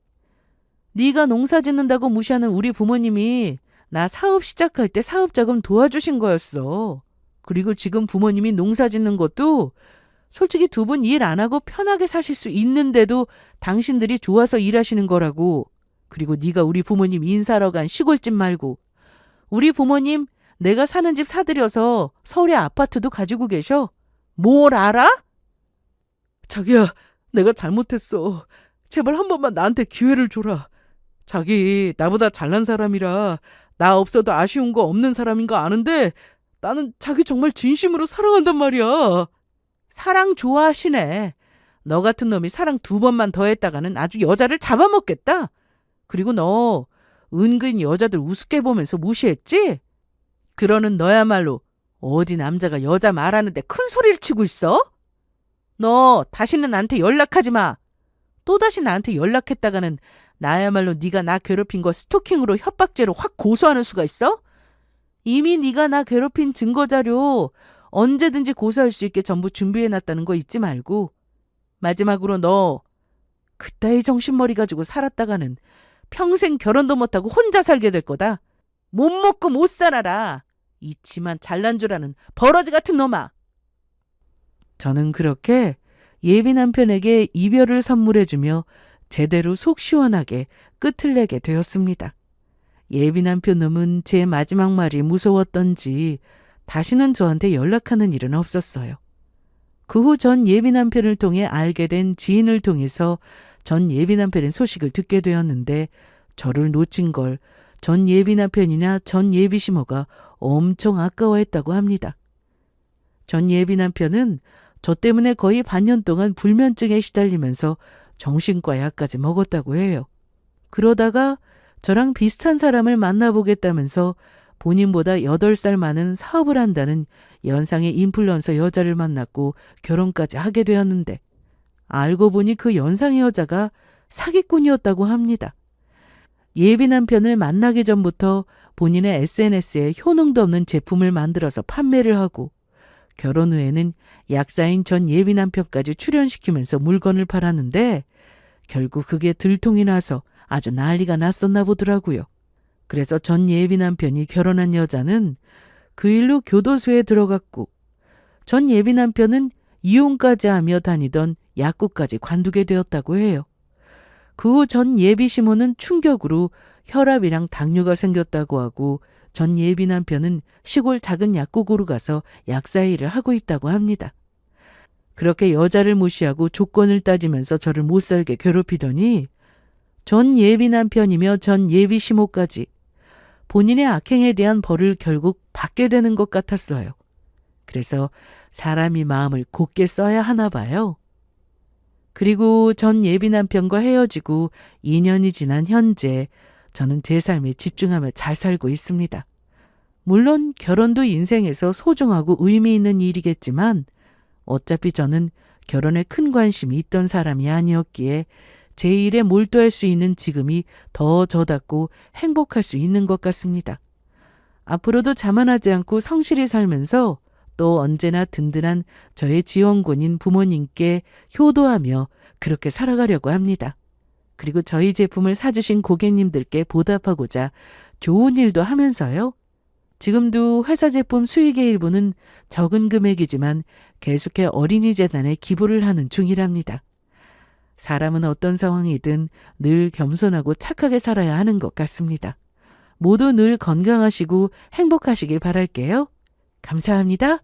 Speaker 1: 네가 농사 짓는다고 무시하는 우리 부모님이 나 사업 시작할 때 사업자금 도와주신 거였어. 그리고 지금 부모님이 농사 짓는 것도 솔직히 두 분 일 안 하고 편하게 사실 수 있는데도 당신들이 좋아서 일하시는 거라고. 그리고 네가 우리 부모님 인사하러 간 시골집 말고 우리 부모님 내가 사는 집 사들여서 서울에 아파트도 가지고 계셔. 뭘 알아? 자기야, 내가 잘못했어. 제발 한 번만 나한테 기회를 줘라. 자기 나보다 잘난 사람이라 나 없어도 아쉬운 거 없는 사람인 거 아는데 나는 자기 정말 진심으로 사랑한단 말이야. 사랑 좋아하시네. 너 같은 놈이 사랑 2번만 더 했다가는 아주 여자를 잡아먹겠다. 그리고 너 은근 여자들 우습게 보면서 무시했지? 그러는 너야말로 어디 남자가 여자 말하는데 큰 소리를 치고 있어? 너 다시는 나한테 연락하지 마. 또다시 나한테 연락했다가는 나야말로 네가 나 괴롭힌 거 스토킹으로 협박죄로 확 고소하는 수가 있어? 이미 네가 나 괴롭힌 증거자료 언제든지 고소할 수 있게 전부 준비해놨다는 거 잊지 말고 마지막으로 너 그따위 정신머리 가지고 살았다가는 평생 결혼도 못하고 혼자 살게 될 거다. 못 먹고 못 살아라. 이치만 잘난 줄 아는 버러지 같은 놈아. 저는 그렇게 예비 남편에게 이별을 선물해주며 제대로 속 시원하게 끝을 내게 되었습니다. 예비 남편 놈은 제 마지막 말이 무서웠던지 다시는 저한테 연락하는 일은 없었어요. 그 후 전 예비 남편을 통해 알게 된 지인을 통해서 전 예비 남편의 소식을 듣게 되었는데 저를 놓친 걸 전 예비 남편이나 전 예비 시모가 엄청 아까워했다고 합니다. 전 예비 남편은 저 때문에 거의 반년 동안 불면증에 시달리면서 정신과 약까지 먹었다고 해요. 그러다가 저랑 비슷한 사람을 만나보겠다면서 본인보다 8살 많은 사업을 한다는 연상의 인플루언서 여자를 만났고 결혼까지 하게 되었는데 알고 보니 그 연상의 여자가 사기꾼이었다고 합니다. 예비 남편을 만나기 전부터 본인의 SNS에 효능도 없는 제품을 만들어서 판매를 하고 결혼 후에는 약사인 전 예비 남편까지 출연시키면서 물건을 팔았는데 결국 그게 들통이 나서 아주 난리가 났었나 보더라고요. 그래서 전 예비 남편이 결혼한 여자는 그 일로 교도소에 들어갔고 전 예비 남편은 이혼까지 하며 다니던 약국까지 관두게 되었다고 해요. 그 후 전 예비 시모는 충격으로 혈압이랑 당뇨가 생겼다고 하고 전 예비 남편은 시골 작은 약국으로 가서 약사 일을 하고 있다고 합니다. 그렇게 여자를 무시하고 조건을 따지면서 저를 못살게 괴롭히더니 전 예비 남편이며 전 예비 시모까지 본인의 악행에 대한 벌을 결국 받게 되는 것 같았어요. 그래서 사람이 마음을 곧게 써야 하나 봐요. 그리고 전 예비 남편과 헤어지고 2년이 지난 현재 저는 제 삶에 집중하며 잘 살고 있습니다. 물론 결혼도 인생에서 소중하고 의미 있는 일이겠지만 어차피 저는 결혼에 큰 관심이 있던 사람이 아니었기에 제 일에 몰두할 수 있는 지금이 더 저답고 행복할 수 있는 것 같습니다. 앞으로도 자만하지 않고 성실히 살면서 또 언제나 든든한 저의 지원군인 부모님께 효도하며 그렇게 살아가려고 합니다. 그리고 저희 제품을 사주신 고객님들께 보답하고자 좋은 일도 하면서요. 지금도 회사 제품 수익의 일부는 적은 금액이지만 계속해 어린이재단에 기부를 하는 중이랍니다. 사람은 어떤 상황이든 늘 겸손하고 착하게 살아야 하는 것 같습니다. 모두 늘 건강하시고 행복하시길 바랄게요. 감사합니다.